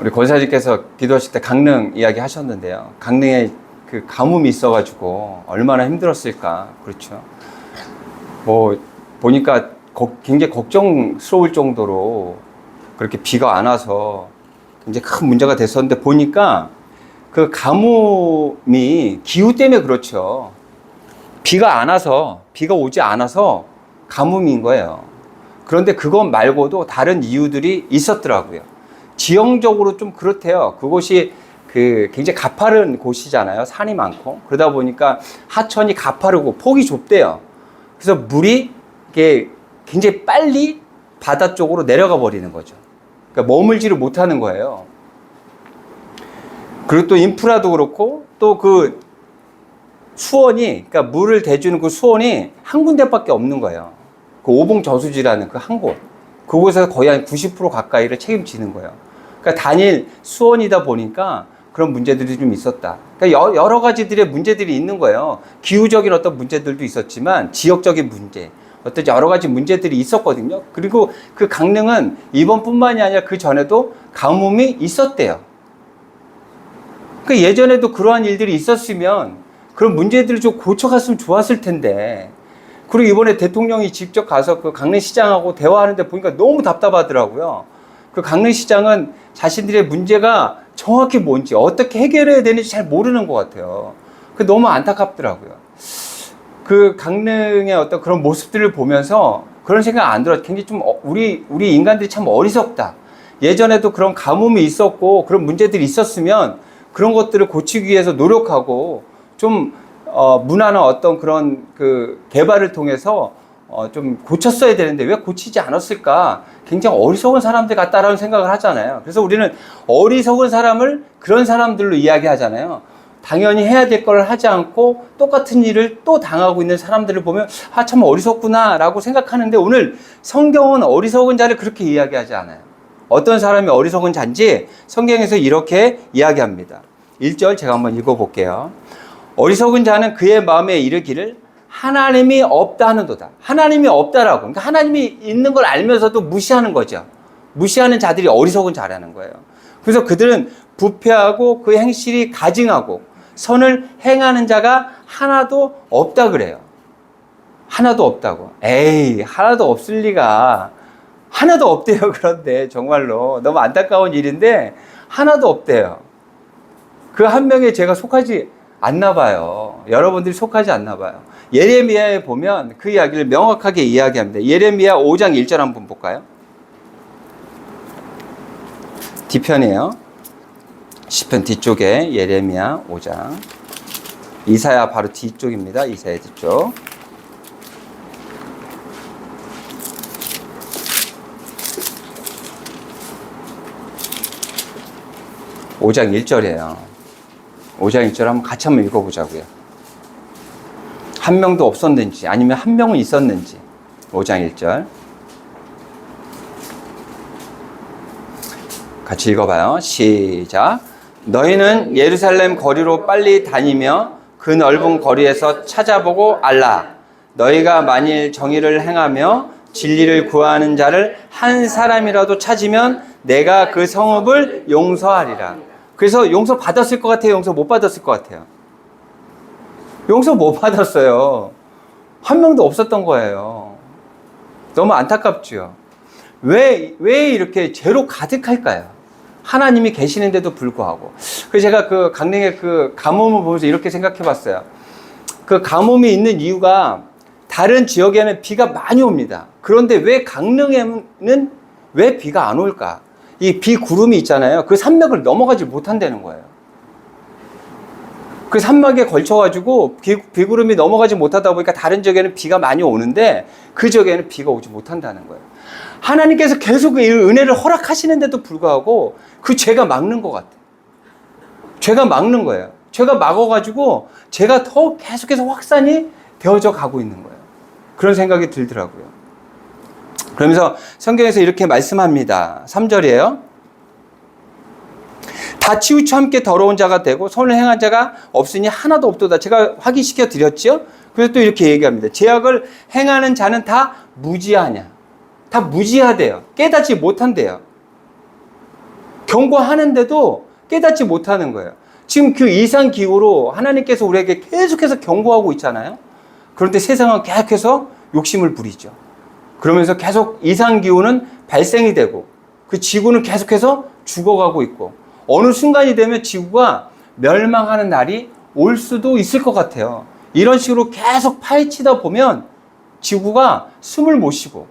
우리 권사님께서 기도하실 때 강릉 이야기 하셨는데요. 강릉에 그 가뭄이 있어가지고 얼마나 힘들었을까. 그렇죠. 뭐 보니까 굉장히 걱정스러울 정도로 그렇게 비가 안 와서 굉장히 큰 문제가 됐었는데, 보니까 그 가뭄이 기후 때문에 그렇죠. 비가 오지 않아서 가뭄인 거예요. 그런데 그것 말고도 다른 이유들이 있었더라고요. 지형적으로 좀 그렇대요. 그곳이 굉장히 가파른 곳이잖아요. 산이 많고. 그러다 보니까 하천이 가파르고 폭이 좁대요. 그래서 물이 이게 굉장히 빨리 바다 쪽으로 내려가 버리는 거죠. 그러니까 머물지를 못하는 거예요. 그리고 또 인프라도 그렇고, 또 그 수원이, 그러니까 물을 대주는 그 수원이 한 군데밖에 없는 거예요. 그 오봉 저수지라는 그 한 곳. 그곳에서 거의 한 90% 가까이를 책임지는 거예요. 그러니까 단일 수원이다 보니까 그런 문제들이 좀 있었다. 그러니까 여러 가지들의 문제들이 있는 거예요. 기후적인 어떤 문제들도 있었지만 지역적인 문제, 어떤 여러 가지 문제들이 있었거든요. 그리고 그 강릉은 이번뿐만이 아니라 그 전에도 가뭄이 있었대요. 그러니까 예전에도 그러한 일들이 있었으면 그런 문제들을 좀 고쳐갔으면 좋았을 텐데, 그리고 이번에 대통령이 직접 가서 그 강릉시장하고 대화하는데 보니까 너무 답답하더라고요. 그 강릉시장은 자신들의 문제가 정확히 뭔지, 어떻게 해결해야 되는지 잘 모르는 것 같아요. 그 너무 안타깝더라고요. 그 강릉의 어떤 그런 모습들을 보면서 그런 생각 안 들어요. 굉장히 좀 우리 인간들이 참 어리석다. 예전에도 그런 가뭄이 있었고 그런 문제들이 있었으면 그런 것들을 고치기 위해서 노력하고 좀 문화나 어떤 그런 그 개발을 통해서 좀 고쳤어야 되는데 왜 고치지 않았을까? 굉장히 어리석은 사람들 같다라는 생각을 하잖아요. 그래서 우리는 어리석은 사람을 그런 사람들로 이야기하잖아요. 당연히 해야 될 걸 하지 않고 똑같은 일을 또 당하고 있는 사람들을 보면 참 어리석구나 라고 생각하는데, 오늘 성경은 어리석은 자를 그렇게 이야기하지 않아요. 어떤 사람이 어리석은 자인지 성경에서 이렇게 이야기합니다. 1절 제가 한번 읽어볼게요. 어리석은 자는 그의 마음에 이르기를 하나님이 없다 하는도다. 하나님이 없다라고. 그러니까 하나님이 있는 걸 알면서도 무시하는 거죠. 무시하는 자들이 어리석은 자라는 거예요. 그래서 그들은 부패하고 그 행실이 가증하고 선을 행하는 자가 하나도 없다 그래요. 하나도 없다고. 에이, 하나도 없을 리가. 하나도 없대요. 그런데 정말로 너무 안타까운 일인데 하나도 없대요. 그 한 명에 제가 속하지 않나 봐요. 여러분들이 속하지 않나 봐요. 예레미야에 보면 그 이야기를 명확하게 이야기합니다. 예레미야 5장 1절 한번 볼까요? 뒤편이에요. 시편 뒤쪽에 예레미야 5장. 이사야 바로 뒤쪽입니다. 이사야 뒤쪽. (5장 1절이에요) 5장 1절 한번 읽어보자고요. 한 명도 없었는지 아니면 한 명은 있었는지. 5장 1절 같이 읽어봐요. 시작. 너희는 예루살렘 거리로 빨리 다니며 그 넓은 거리에서 찾아보고 알라. 너희가 만일 정의를 행하며 진리를 구하는 자를 한 사람이라도 찾으면 내가 그 성읍을 용서하리라. 그래서 용서 받았을 것 같아요? 용서 못 받았을 것 같아요? 용서 못 받았어요. 한 명도 없었던 거예요. 너무 안타깝죠. 왜 이렇게 죄로 가득할까요? 하나님이 계시는데도 불구하고. 그래서 제가 그 강릉의 그 가뭄을 보면서 이렇게 생각해 봤어요. 그 가뭄이 있는 이유가 다른 지역에는 비가 많이 옵니다. 그런데 왜 강릉에는 왜 비가 안 올까? 이 비구름이 있잖아요. 그 산맥을 넘어가지 못한다는 거예요. 그 산맥에 걸쳐가지고 비구름이 넘어가지 못하다 보니까 다른 지역에는 비가 많이 오는데 그 지역에는 비가 오지 못한다는 거예요. 하나님께서 계속 그 은혜를 허락하시는데도 불구하고 그 죄가 막는 것 같아요. 죄가 막는 거예요. 죄가 막아가지고 죄가 더 계속해서 확산이 되어져 가고 있는 거예요. 그런 생각이 들더라고요. 그러면서 성경에서 이렇게 말씀합니다. 3절이에요. 다 치우쳐 함께 더러운 자가 되고 손을 행한 자가 없으니 하나도 없도다. 제가 확인시켜 드렸죠. 그래서 또 이렇게 얘기합니다. 죄악을 행하는 자는 다 무지하냐. 다 무지하대요. 깨닫지 못한대요. 경고하는데도 깨닫지 못하는 거예요. 지금 그 이상 기후로 하나님께서 우리에게 계속해서 경고하고 있잖아요. 그런데 세상은 계속해서 욕심을 부리죠. 그러면서 계속 이상 기후는 발생이 되고 그 지구는 계속해서 죽어가고 있고 어느 순간이 되면 지구가 멸망하는 날이 올 수도 있을 것 같아요. 이런 식으로 계속 파헤치다 보면 지구가 숨을 못 쉬고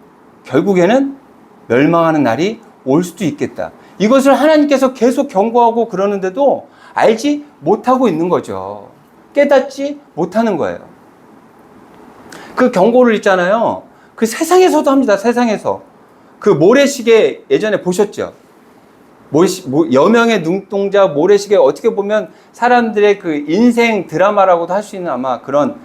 결국에는 멸망하는 날이 올 수도 있겠다. 이것을 하나님께서 계속 경고하고 그러는데도 알지 못하고 있는 거죠. 깨닫지 못하는 거예요. 그 경고를 있잖아요. 그 세상에서도 합니다. 세상에서. 그 모래시계 예전에 보셨죠? 여명의 눈동자 모래시계 어떻게 보면 사람들의 그 인생 드라마라고도 할 수 있는 아마 그런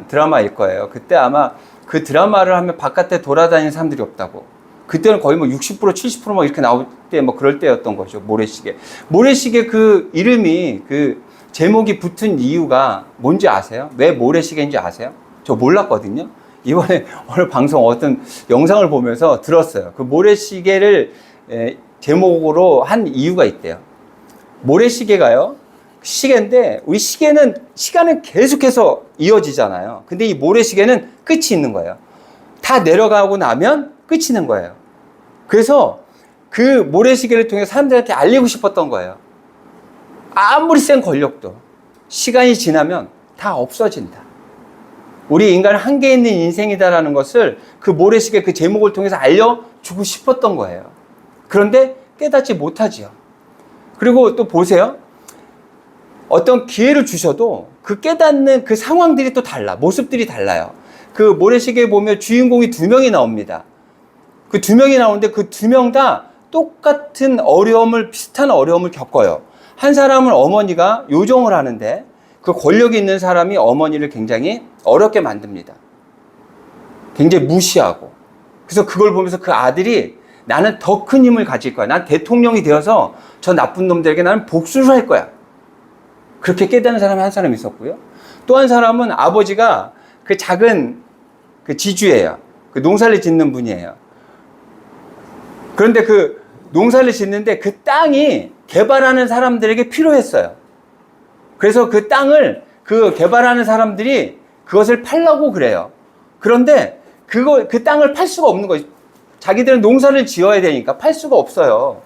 드라마일 거예요. 그때 아마 그 드라마를 하면 바깥에 돌아다니는 사람들이 없다고. 그때는 거의 뭐 60% 70% 이렇게 나올 때 뭐 그럴 때였던 거죠. 모래시계. 모래시계 그 이름이 그 제목이 붙은 이유가 뭔지 아세요? 왜 모래시계인지 아세요? 저 몰랐거든요. 이번에 오늘 방송 어떤 영상을 보면서 들었어요. 그 모래시계를 제목으로 한 이유가 있대요. 모래시계가요, 시계인데 우리 시계는 시간은 계속해서 이어지잖아요. 근데 이 모래시계는 끝이 있는 거예요. 다 내려가고 나면 끝이 있는 거예요. 그래서 그 모래시계를 통해 사람들한테 알리고 싶었던 거예요. 아무리 센 권력도 시간이 지나면 다 없어진다. 우리 인간은 한계 있는 인생이다라는 것을 그 모래시계 그 제목을 통해서 알려주고 싶었던 거예요. 그런데 깨닫지 못하지요. 그리고 또 보세요. 어떤 기회를 주셔도 그 깨닫는 그 상황들이 또 달라. 모습들이 달라요. 그 모래시계에 보면 주인공이 2명이 나옵니다. 그 2명이 나오는데 그 2명 다 똑같은 어려움을, 비슷한 어려움을 겪어요. 한 사람은 어머니가 요정을 하는데 그 권력이 있는 사람이 어머니를 굉장히 어렵게 만듭니다. 굉장히 무시하고. 그래서 그걸 보면서 그 아들이 나는 더 큰 힘을 가질 거야. 난 대통령이 되어서 저 나쁜 놈들에게 나는 복수를 할 거야. 그렇게 깨닫는 사람이 한 사람 있었고요. 또 한 사람은 아버지가 그 작은 그 지주예요. 그 농사를 짓는 분이에요. 그런데 그 농사를 짓는데 그 땅이 개발하는 사람들에게 필요했어요. 그래서 그 땅을 그 개발하는 사람들이 그것을 팔려고 그래요. 그런데 그 땅을 팔 수가 없는 거예요. 자기들은 농사를 지어야 되니까 팔 수가 없어요.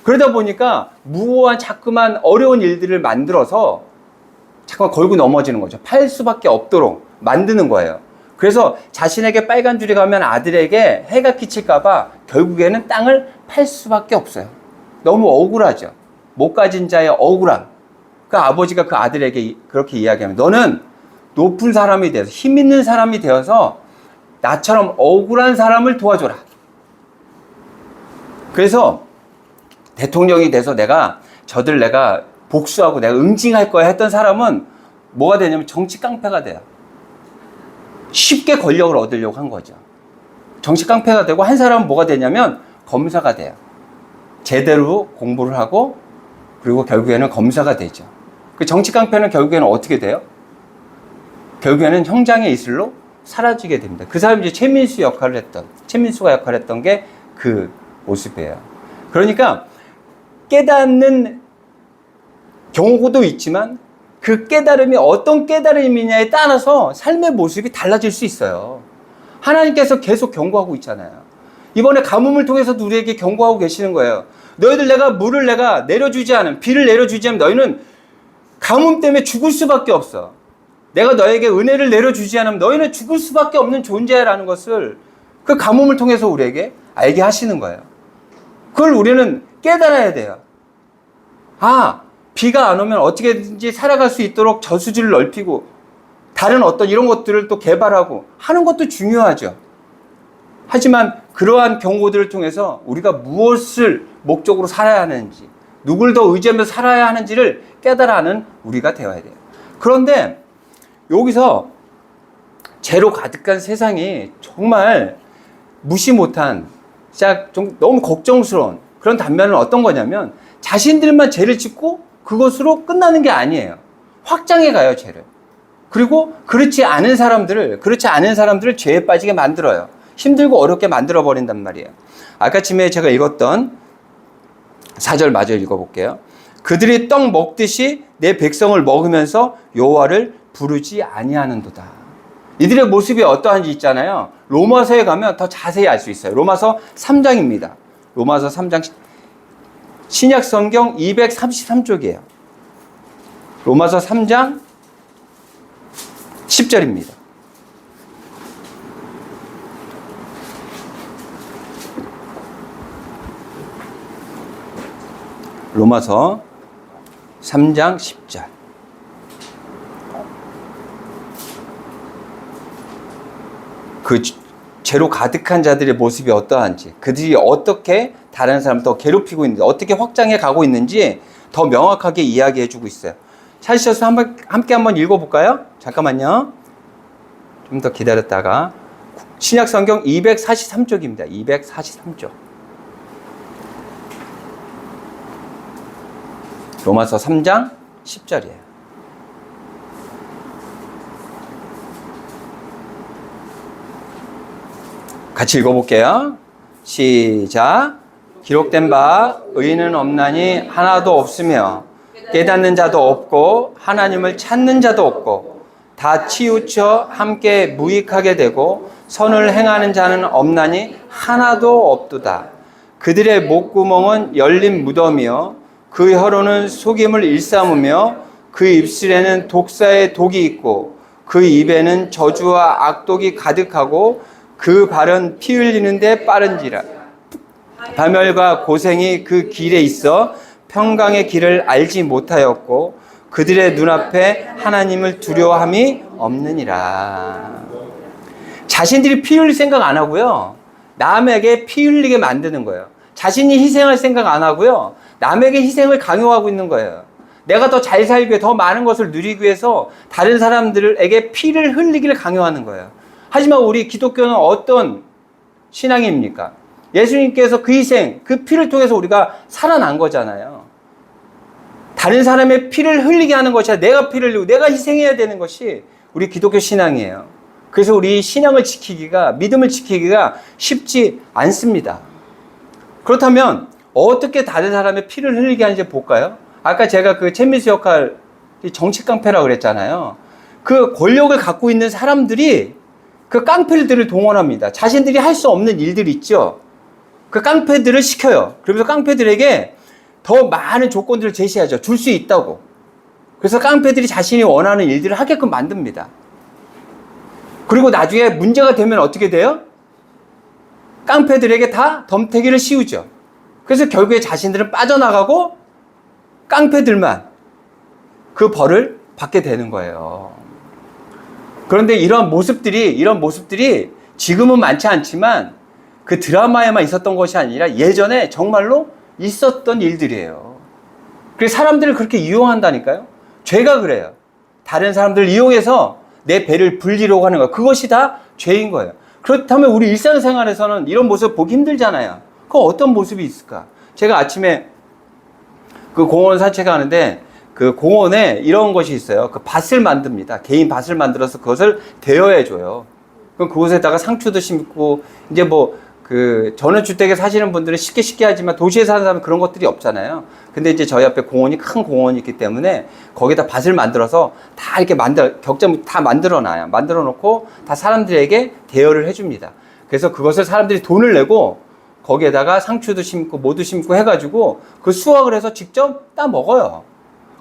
그러다 보니까 무고한 자꾸만 어려운 일들을 만들어서 자꾸만 걸고 넘어지는 거죠. 팔 수밖에 없도록 만드는 거예요. 그래서 자신에게 빨간 줄이 가면 아들에게 해가 끼칠까봐 결국에는 땅을 팔 수밖에 없어요. 너무 억울하죠. 못 가진 자의 억울함. 그 아버지가 그 아들에게 그렇게 이야기하면 너는 높은 사람이 되어서 힘 있는 사람이 되어서 나처럼 억울한 사람을 도와줘라. 그래서 대통령이 돼서 내가 복수하고 내가 응징할 거야 했던 사람은 뭐가 되냐면 정치 깡패가 돼요. 쉽게 권력을 얻으려고 한 거죠. 정치 깡패가 되고 한 사람은 뭐가 되냐면 검사가 돼요. 제대로 공부를 하고 그리고 결국에는 검사가 되죠. 그 정치 깡패는 결국에는 어떻게 돼요? 결국에는 형장의 이슬로 사라지게 됩니다. 그 사람이 이제 최민수가 역할을 했던 게 그 모습이에요. 그러니까 깨닫는 경우도 있지만 그 깨달음이 어떤 깨달음이냐에 따라서 삶의 모습이 달라질 수 있어요. 하나님께서 계속 경고하고 있잖아요. 이번에 가뭄을 통해서도 우리에게 경고하고 계시는 거예요. 너희들 물을 내려주지 않으면, 비를 내려주지 않으면 너희는 가뭄 때문에 죽을 수밖에 없어. 내가 너에게 은혜를 내려주지 않으면 너희는 죽을 수밖에 없는 존재라는 것을 그 가뭄을 통해서 우리에게 알게 하시는 거예요. 그걸 우리는 깨달아야 돼요. 비가 안 오면 어떻게든지 살아갈 수 있도록 저수지를 넓히고 다른 어떤 이런 것들을 또 개발하고 하는 것도 중요하죠. 하지만 그러한 경고들을 통해서 우리가 무엇을 목적으로 살아야 하는지, 누굴 더 의지하면서 살아야 하는지를 깨달아하는 우리가 되어야 돼요. 그런데 여기서 죄로 가득한 세상이 정말 무시 못한, 진짜 좀 너무 걱정스러운 그런 단면은 어떤 거냐면 자신들만 죄를 짓고 그것으로 끝나는 게 아니에요. 확장해 가요, 죄를. 그리고 그렇지 않은 사람들을 죄에 빠지게 만들어요. 힘들고 어렵게 만들어 버린단 말이에요. 아까 아침에 제가 읽었던 4절 마저 읽어볼게요. 그들이 떡 먹듯이 내 백성을 먹으면서 여호와를 부르지 아니하는도다. 이들의 모습이 어떠한지 있잖아요. 로마서에 가면 더 자세히 알 수 있어요. 로마서 3장입니다. 로마서 3장 신약 성경 233쪽이에요. 로마서 3장 10절입니다. 로마서 3장 10절. 그 죄로 가득한 자들의 모습이 어떠한지, 그들이 어떻게 다른 사람을 더 괴롭히고 있는지, 어떻게 확장해 가고 있는지 더 명확하게 이야기해 주고 있어요. 찾으셔서 함께 한번 읽어볼까요? 잠깐만요. 좀 더 기다렸다가. 신약 성경 243쪽입니다. 243쪽. 로마서 3장 10절이에요. 같이 읽어볼게요. 시작. 기록된 바 의인은 없나니 하나도 없으며 깨닫는 자도 없고 하나님을 찾는 자도 없고 다 치우쳐 함께 무익하게 되고 선을 행하는 자는 없나니 하나도 없도다. 그들의 목구멍은 열린 무덤이요 그 혀로는 속임을 일삼으며 그 입술에는 독사의 독이 있고 그 입에는 저주와 악독이 가득하고 그 발은 피 흘리는데 빠른지라. 파멸과 고생이 그 길에 있어 평강의 길을 알지 못하였고 그들의 눈앞에 하나님을 두려워함이 없느니라. 자신들이 피 흘릴 생각 안 하고요, 남에게 피 흘리게 만드는 거예요. 자신이 희생할 생각 안 하고요, 남에게 희생을 강요하고 있는 거예요. 내가 더 잘 살기 위해, 더 많은 것을 누리기 위해서 다른 사람들에게 피를 흘리기를 강요하는 거예요. 하지만 우리 기독교는 어떤 신앙입니까? 예수님께서 그 희생, 그 피를 통해서 우리가 살아난 거잖아요. 다른 사람의 피를 흘리게 하는 것이 아니라 내가 피를 흘리고 내가 희생해야 되는 것이 우리 기독교 신앙이에요. 그래서 우리 신앙을 지키기가, 믿음을 지키기가 쉽지 않습니다. 그렇다면 어떻게 다른 사람의 피를 흘리게 하는지 볼까요? 아까 제가 그 챗미스 역할, 정치 깡패라고 그랬잖아요. 그 권력을 갖고 있는 사람들이 그 깡패들을 동원합니다. 자신들이 할 수 없는 일들이 있죠. 그 깡패들을 시켜요. 그러면서 깡패들에게 더 많은 조건들을 제시하죠. 줄 수 있다고. 그래서 깡패들이 자신이 원하는 일들을 하게끔 만듭니다. 그리고 나중에 문제가 되면 어떻게 돼요? 깡패들에게 다 덤태기를 씌우죠. 그래서 결국에 자신들은 빠져나가고 깡패들만 그 벌을 받게 되는 거예요. 그런데 이런 모습들이 지금은 많지 않지만 그 드라마에만 있었던 것이 아니라 예전에 정말로 있었던 일들이에요. 그래서 사람들을 그렇게 이용한다니까요. 죄가 그래요. 다른 사람들을 이용해서 내 배를 불리려고 하는 거, 그것이 다 죄인 거예요. 그렇다면 우리 일상생활에서는 이런 모습 보기 힘들잖아요. 그 어떤 모습이 있을까? 제가 아침에 그 공원 산책하는데 그 공원에 이런 것이 있어요. 그 밭을 만듭니다. 개인 밭을 만들어서 그것을 대여해줘요. 그럼 그곳에다가 상추도 심고, 이제 뭐 그 전원주택에 사시는 분들은 쉽게 하지만 도시에 사는 사람은 그런 것들이 없잖아요. 근데 이제 저희 앞에 공원이, 큰 공원이 있기 때문에 거기다 밭을 만들어서 다 이렇게 격자 다 만들어 놔요. 만들어 놓고 다 사람들에게 대여를 해줍니다. 그래서 그것을 사람들이 돈을 내고 거기에다가 상추도 심고 뭐도 심고 해가지고 그 수확을 해서 직접 따 먹어요.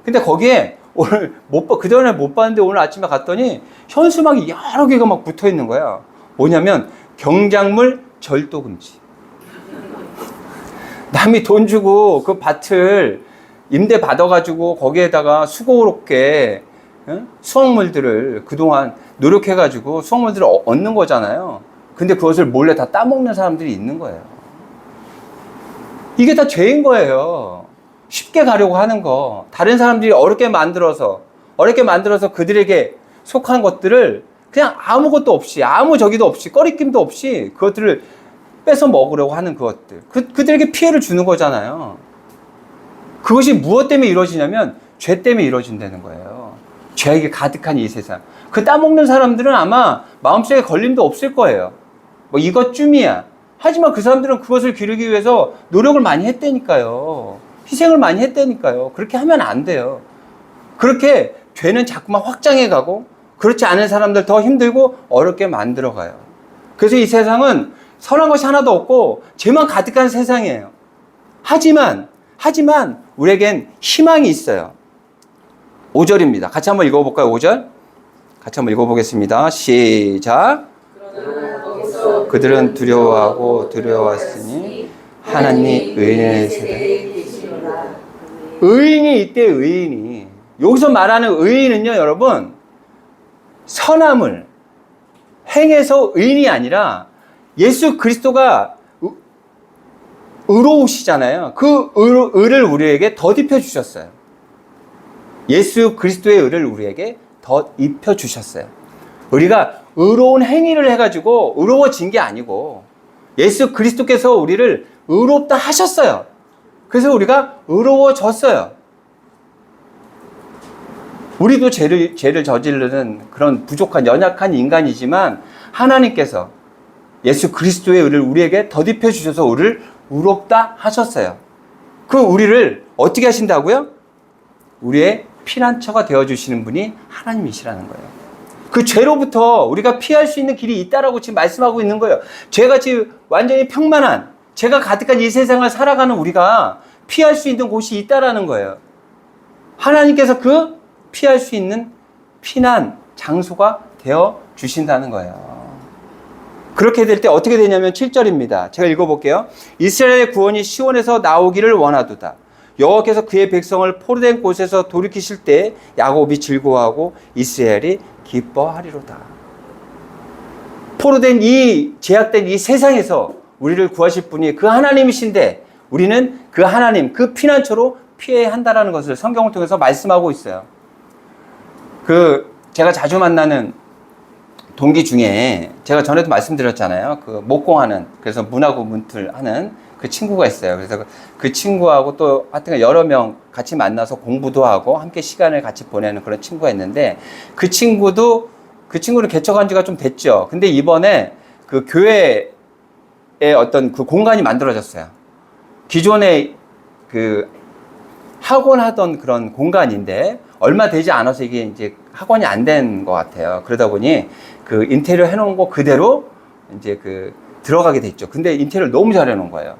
근데 거기에 오늘 그전에 못 봤는데 오늘 아침에 갔더니 현수막이 여러 개가 막 붙어 있는 거야. 뭐냐면 경작물 절도 금지. 남이 돈 주고 그 밭을 임대 받아가지고 거기에다가 수고롭게 수확물들을 그동안 노력해가지고 수확물들을 얻는 거잖아요. 근데 그것을 몰래 다 따먹는 사람들이 있는 거예요. 이게 다 죄인 거예요. 쉽게 가려고 하는 거. 다른 사람들이 어렵게 만들어서 그들에게 속한 것들을 그냥 아무것도 없이, 아무 저기도 없이, 꺼리낌도 없이 그것들을 뺏어 먹으려고 하는 그것들. 그들에게 피해를 주는 거잖아요. 그것이 무엇 때문에 이루어지냐면 죄 때문에 이루어진다는 거예요. 죄악이 가득한 이 세상. 그 따먹는 사람들은 아마 마음속에 걸림도 없을 거예요. 뭐 이것쯤이야. 하지만 그 사람들은 그것을 기르기 위해서 노력을 많이 했다니까요. 희생을 많이 했다니까요. 그렇게 하면 안 돼요. 그렇게 죄는 자꾸만 확장해 가고 그렇지 않은 사람들 더 힘들고 어렵게 만들어 가요. 그래서 이 세상은 선한 것이 하나도 없고 죄만 가득한 세상이에요. 하지만 우리에겐 희망이 있어요. 5절입니다. 같이 한번 읽어볼까요? 5절. 같이 한번 읽어보겠습니다. 시작. 그들은 두려워하고 두려워했으니 하나님 의인의 세대. 의인이 있대, 의인이. 여기서 말하는 의인은요, 여러분, 선함을 행해서 의인이 아니라 예수 그리스도가 의로우시잖아요. 그 의를 우리에게 덧입혀 주셨어요. 예수 그리스도의 의를 우리에게 덧입혀 주셨어요. 우리가 의로운 행위를 해가지고 의로워진 게 아니고 예수 그리스도께서 우리를 의롭다 하셨어요. 그래서 우리가 의로워졌어요. 우리도 죄를 저지르는 그런 부족한 연약한 인간이지만 하나님께서 예수 그리스도의 의를 우리에게 덧입혀 주셔서 우리를 의롭다 하셨어요. 그 우리를 어떻게 하신다고요? 우리의 피난처가 되어주시는 분이 하나님이시라는 거예요. 그 죄로부터 우리가 피할 수 있는 길이 있다라고 지금 말씀하고 있는 거예요. 죄같이 완전히 평만한, 죄가 가득한 이 세상을 살아가는 우리가 피할 수 있는 곳이 있다라는 거예요. 하나님께서 그 피할 수 있는 피난 장소가 되어 주신다는 거예요. 그렇게 될 때 어떻게 되냐면 7절입니다. 제가 읽어볼게요. 이스라엘의 구원이 시온에서 나오기를 원하도다. 여호와께서 그의 백성을 포로된 곳에서 돌이키실 때 야곱이 즐거워하고 이스라엘이 기뻐하리로다. 포로된 이 제약된 이 세상에서 우리를 구하실 분이 그 하나님이신데 우리는 그 하나님, 그 피난처로 피해야 한다라는 것을 성경을 통해서 말씀하고 있어요. 제가 자주 만나는 동기 중에 제가 전에도 말씀드렸잖아요. 목공하는, 그래서 문하고 문틀 하는 그 친구가 있어요. 그래서 그 친구하고 또 하여튼 여러 명 같이 만나서 공부도 하고 함께 시간을 같이 보내는 그런 친구가 있는데 그 친구는 개척한 지가 좀 됐죠. 근데 이번에 그 교회에 어떤 그 공간이 만들어졌어요. 기존에 그 학원 하던 그런 공간인데 얼마 되지 않아서 이게 이제 학원이 안 된 것 같아요. 그러다 보니 그 인테리어 해놓은 거 그대로 이제 들어가게 됐죠. 근데 인테리어를 너무 잘 해놓은 거예요.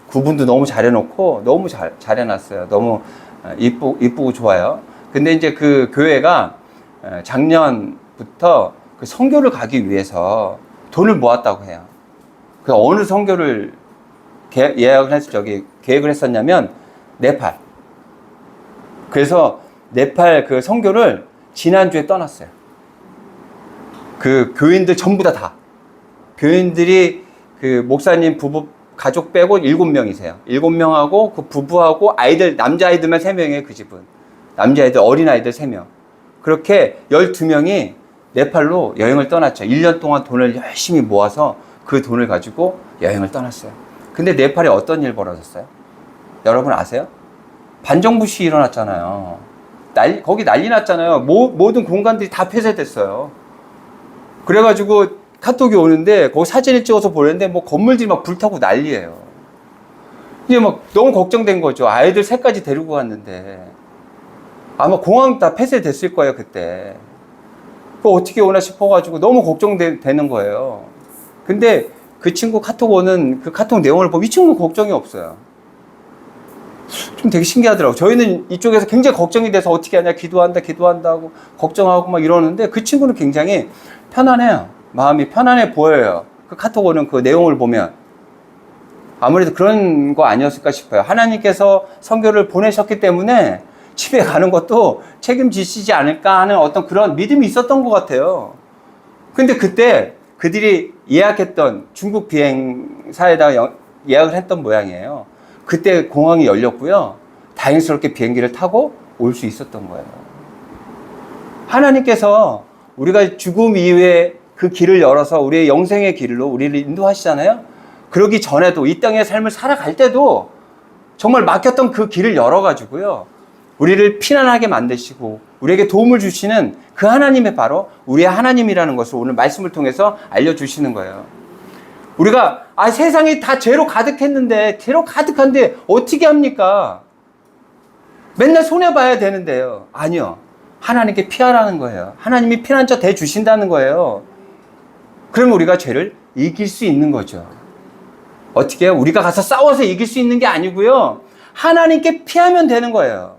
구분도 너무 잘 해놓고 너무 잘 해놨어요. 너무 이쁘고 좋아요. 근데 이제 그 교회가 작년부터 그 선교를 가기 위해서 돈을 모았다고 해요. 그 어느 선교를 계획을 했었냐면 네팔. 그래서 네팔 그 선교를 지난주에 떠났어요. 그 교인들 전부 다. 교인들이 그 목사님 부부 가족 빼고 7명이세요. 7명하고 그 부부하고 아이들, 남자아이들만 3명이에요, 그 집은. 남자아이들, 어린아이들 3명. 그렇게 12명이 네팔로 여행을 떠났죠. 1년 동안 돈을 열심히 모아서 그 돈을 가지고 여행을 떠났어요. 근데 네팔에 어떤 일 벌어졌어요? 여러분 아세요? 반정부 시위 일어났잖아요. 거기 난리 났잖아요. 모든 공간들이 다 폐쇄됐어요. 그래가지고 카톡이 오는데 거기 사진을 찍어서 보냈는데 뭐 건물들이 막 불타고 난리예요. 이제 막 너무 걱정된 거죠. 아이들 셋까지 데리고 갔는데 아마 공항 다 폐쇄됐을 거예요 그때. 그거 어떻게 오나 싶어가지고 너무 걱정되는 거예요. 근데 그 친구 카톡 오는 그 카톡 내용을 보면 이 친구는 걱정이 없어요. 좀 되게 신기하더라고요. 저희는 이쪽에서 굉장히 걱정이 돼서 어떻게 하냐, 기도한다고 걱정하고 막 이러는데 그 친구는 굉장히 편안해요. 마음이 편안해 보여요. 그 카톡 오는 그 내용을 보면. 아무래도 그런 거 아니었을까 싶어요. 하나님께서 선교를 보내셨기 때문에 집에 가는 것도 책임지시지 않을까 하는 어떤 그런 믿음이 있었던 것 같아요. 근데 그때 그들이 예약했던 중국 비행사에다가 예약을 했던 모양이에요. 그때 공항이 열렸고요. 다행스럽게 비행기를 타고 올 수 있었던 거예요. 하나님께서 우리가 죽음 이후에 그 길을 열어서 우리의 영생의 길로 우리를 인도하시잖아요. 그러기 전에도 이 땅의 삶을 살아갈 때도 정말 막혔던 그 길을 열어가지고요. 우리를 피난하게 만드시고 우리에게 도움을 주시는 그 하나님의 바로 우리의 하나님이라는 것을 오늘 말씀을 통해서 알려주시는 거예요. 우리가 세상이 다 죄로 가득했는데 죄로 가득한데 어떻게 합니까? 맨날 손해봐야 되는데요. 아니요. 하나님께 피하라는 거예요. 하나님이 피난처 대주신다는 거예요. 그러면 우리가 죄를 이길 수 있는 거죠. 어떻게 해요? 우리가 가서 싸워서 이길 수 있는 게 아니고요. 하나님께 피하면 되는 거예요.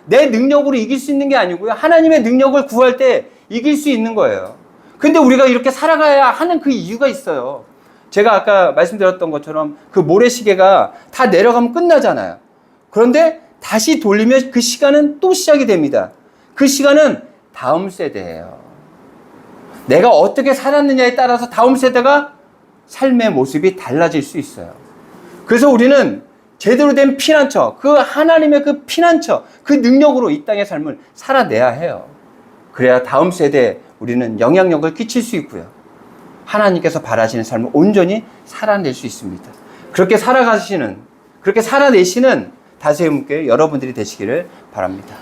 내 능력으로 이길 수 있는 게 아니고요. 하나님의 능력을 구할 때 이길 수 있는 거예요. 근데 우리가 이렇게 살아가야 하는 그 이유가 있어요. 제가 아까 말씀드렸던 것처럼 그 모래시계가 다 내려가면 끝나잖아요. 그런데 다시 돌리면 그 시간은 또 시작이 됩니다. 그 시간은 다음 세대예요. 내가 어떻게 살았느냐에 따라서 다음 세대가 삶의 모습이 달라질 수 있어요. 그래서 우리는 제대로 된 피난처, 그 하나님의 그 피난처, 그 능력으로 이 땅의 삶을 살아내야 해요. 그래야 다음 세대에 우리는 영향력을 끼칠 수 있고요. 하나님께서 바라시는 삶을 온전히 살아낼 수 있습니다. 그렇게 살아내시는 다세움교회 여러분들이 되시기를 바랍니다.